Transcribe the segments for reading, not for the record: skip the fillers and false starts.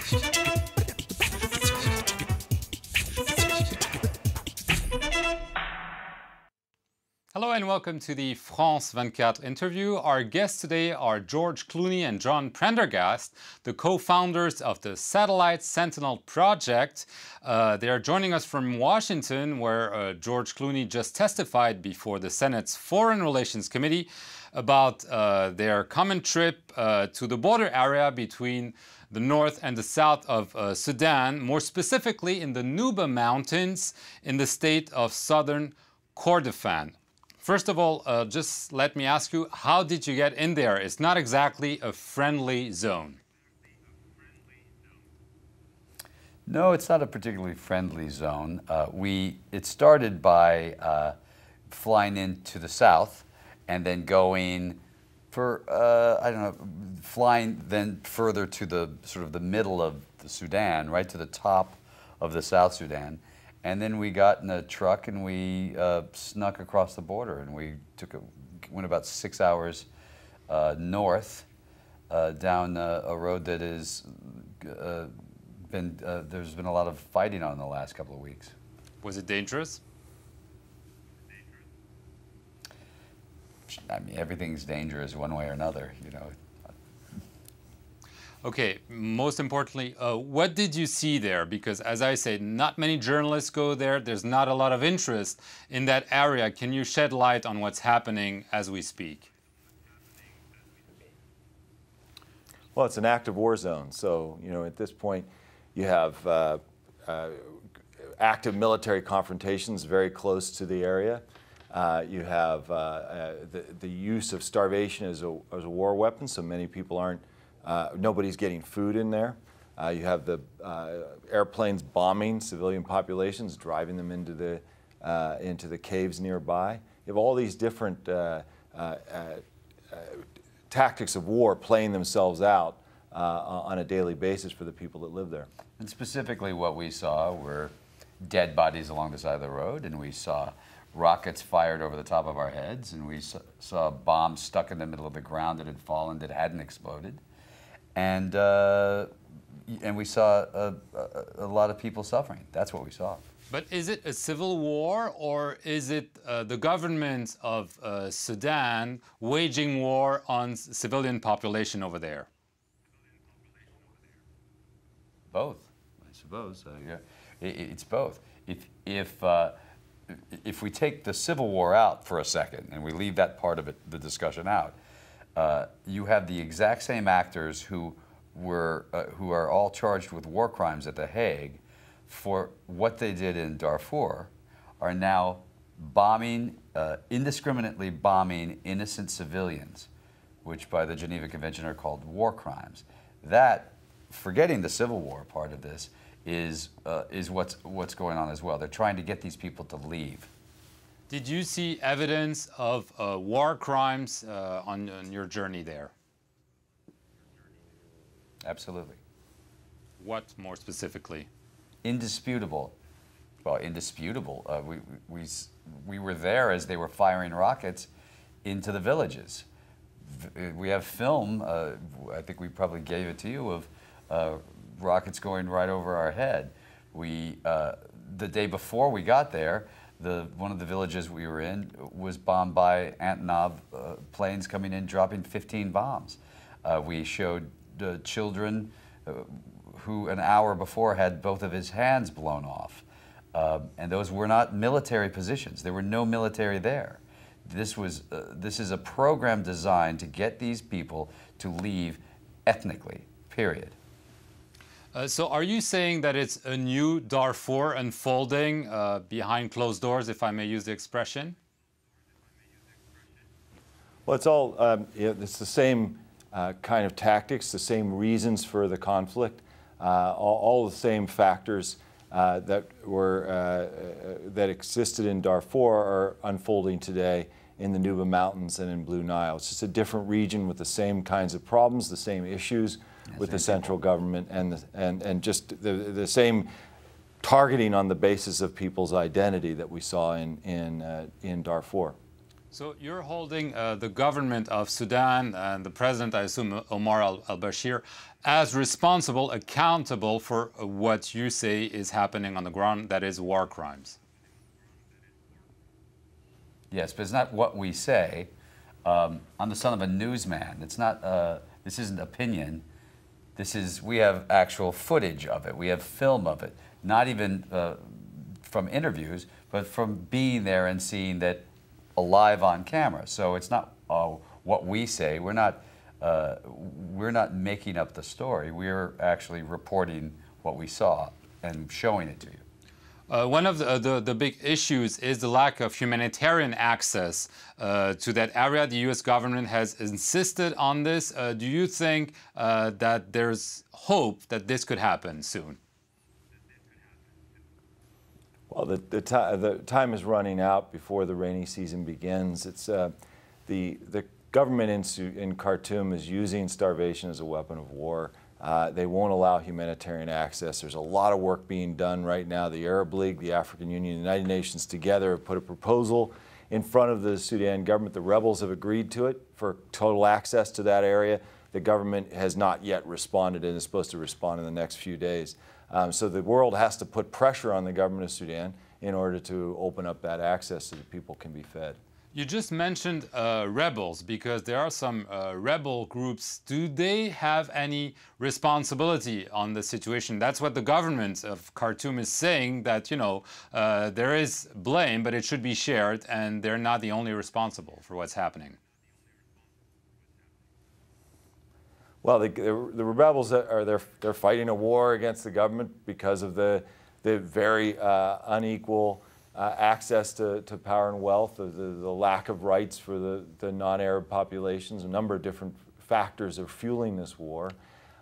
Hello and welcome to the France 24 interview. Our guests today are George Clooney and John Prendergast, the co-founders of the Satellite Sentinel project. They are joining us from Washington, where George Clooney just testified before the Senate's Foreign Relations Committee about their common trip to the border area between the north and the south of Sudan, more specifically in the Nuba Mountains in the state of southern Kordofan. First of all, just let me ask you, how did you get in there? It's not exactly a friendly zone. No, it's not a particularly friendly zone. It started by flying into the south and then going for, I don't know, flying then further to the sort of the middle of the Sudan, right to the top of the South Sudan. And then we got in a truck and we snuck across the border, and we went about 6 hours north down a road that is there's been a lot of fighting on in the last couple of weeks. Was it dangerous? I mean, everything's dangerous one way or another, you know. Okay, most importantly, what did you see there? Because as I said, not many journalists go there. There's not a lot of interest in that area. Can you shed light on what's happening as we speak? Well, it's an active war zone. So, you know, at this point, you have active military confrontations very close to the area. You have the use of starvation as a war weapon, so many people aren't nobody's getting food in there. You have the airplanes bombing civilian populations, driving them into the caves nearby. You have all these different tactics of war playing themselves out on a daily basis for the people that live there. And specifically what we saw were dead bodies along the side of the road, and we saw rockets fired over the top of our heads, and we saw bombs stuck in the middle of the ground that had fallen that hadn't exploded. And we saw a lot of people suffering. That's what we saw. But is it a civil war, or is it the government of Sudan waging war on civilian population over there? Both, I suppose. Yeah, it's both. If we take the civil war out for a second and we leave that part of the discussion out, you have the exact same actors who are all charged with war crimes at The Hague for what they did in Darfur, are now bombing, indiscriminately bombing innocent civilians, which by the Geneva Convention are called war crimes. That, forgetting the civil war part of this, is what's going on as well. They're trying to get these people to leave. Did you see evidence of war crimes on your journey there? Absolutely. What more specifically? Indisputable. Well, indisputable. We were there as they were firing rockets into the villages. We have film, I think we probably gave it to you, of rockets going right over our head. The day before we got there, one of the villages we were in was bombed by Antonov planes coming in, dropping 15 bombs. We showed children who an hour before had both of his hands blown off. And those were not military positions. There were no military there. This is a program designed to get these people to leave ethnically, period. So are you saying that it's a new Darfur unfolding behind closed doors, if I may use the expression? Well, it's all, it's the same kind of tactics, the same reasons for the conflict, all the same factors that existed in Darfur are unfolding today in the Nuba Mountains and in Blue Nile. It's just a different region with the same kinds of problems, the same issues with the central government, and just the same targeting on the basis of people's identity that we saw in Darfur. So you're holding the government of Sudan and the president, I assume Omar al-Bashir, as responsible, accountable for what you say is happening on the ground, that is war crimes. Yes, but it's not what we say. I'm the son of a newsman. It's not. This isn't opinion. We have actual footage of it. We have film of it. Not even from interviews, but from being there and seeing that alive on camera. So it's not what we say. We're not making up the story. We're actually reporting what we saw and showing it to you. One of the big issues is the lack of humanitarian access to that area. The U.S. government has insisted on this. Do you think that there's hope that this could happen soon? Well, the time is running out before the rainy season begins. It's the government in Khartoum is using starvation as a weapon of war. They won't allow humanitarian access. There's a lot of work being done right now. The Arab League, the African Union, the United Nations together have put a proposal in front of the Sudan government. The rebels have agreed to it for total access to that area. The government has not yet responded and is supposed to respond in the next few days. So the world has to put pressure on the government of Sudan in order to open up that access so that people can be fed. You just mentioned rebels, because there are some rebel groups. Do they have any responsibility on the situation? That's what the government of Khartoum is saying, that, you know, there is blame, but it should be shared, and they're not the only responsible for what's happening. Well, the rebels they're fighting a war against the government because of the very unequal access to power and wealth, the lack of rights for the non-Arab populations. A number of different factors are fueling this war.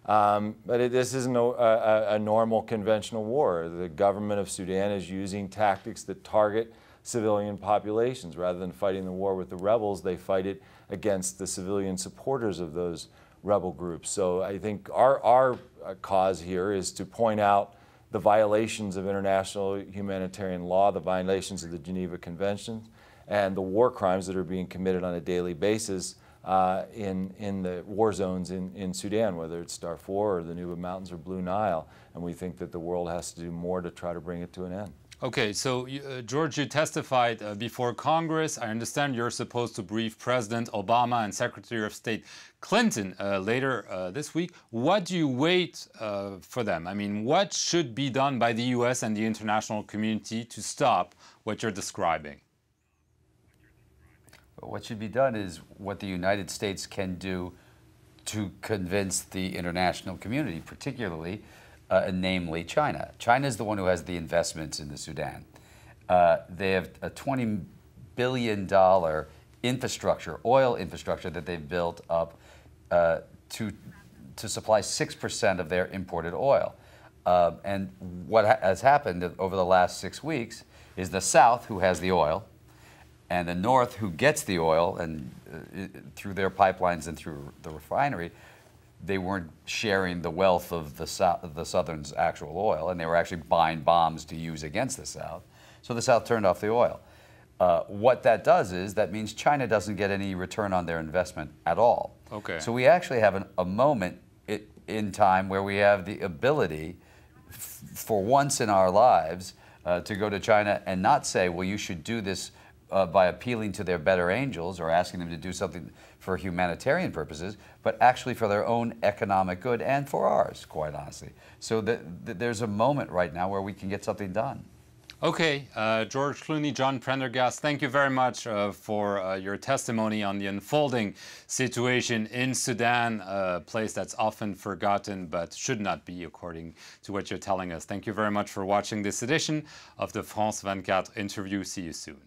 But this isn't a normal conventional war. The government of Sudan is using tactics that target civilian populations. Rather than fighting the war with the rebels, they fight it against the civilian supporters of those rebel groups. So I think our cause here is to point out the violations of international humanitarian law, the violations of the Geneva Conventions, and the war crimes that are being committed on a daily basis in the war zones in Sudan, whether it's Darfur or the Nuba Mountains or Blue Nile. And we think that the world has to do more to try to bring it to an end. Okay, so George, you testified before Congress. I understand you're supposed to brief President Obama and Secretary of State Clinton later this week. What do you wait for them? I mean, what should be done by the U.S. and the international community to stop what you're describing? What should be done is what the United States can do to convince the international community, particularly namely China. China is the one who has the investments in the Sudan. They have a $20 billion infrastructure, oil infrastructure, that they've built up to supply 6% of their imported oil. And what has happened over the last 6 weeks is the South, who has the oil, and the North, who gets the oil and through their pipelines and through the refinery, they weren't sharing the wealth of the Southern's actual oil, and they were actually buying bombs to use against the South. So the South turned off the oil. What that does is that means China doesn't get any return on their investment at all. Okay. So we actually have a moment in time where we have the ability, for once in our lives, to go to China and not say, well, you should do this by appealing to their better angels or asking them to do something for humanitarian purposes, but actually for their own economic good and for ours, quite honestly. So there's a moment right now where we can get something done. Okay, George Clooney, John Prendergast, thank you very much for your testimony on the unfolding situation in Sudan, a place that's often forgotten but should not be, according to what you're telling us. Thank you very much for watching this edition of the France 24 interview. See you soon.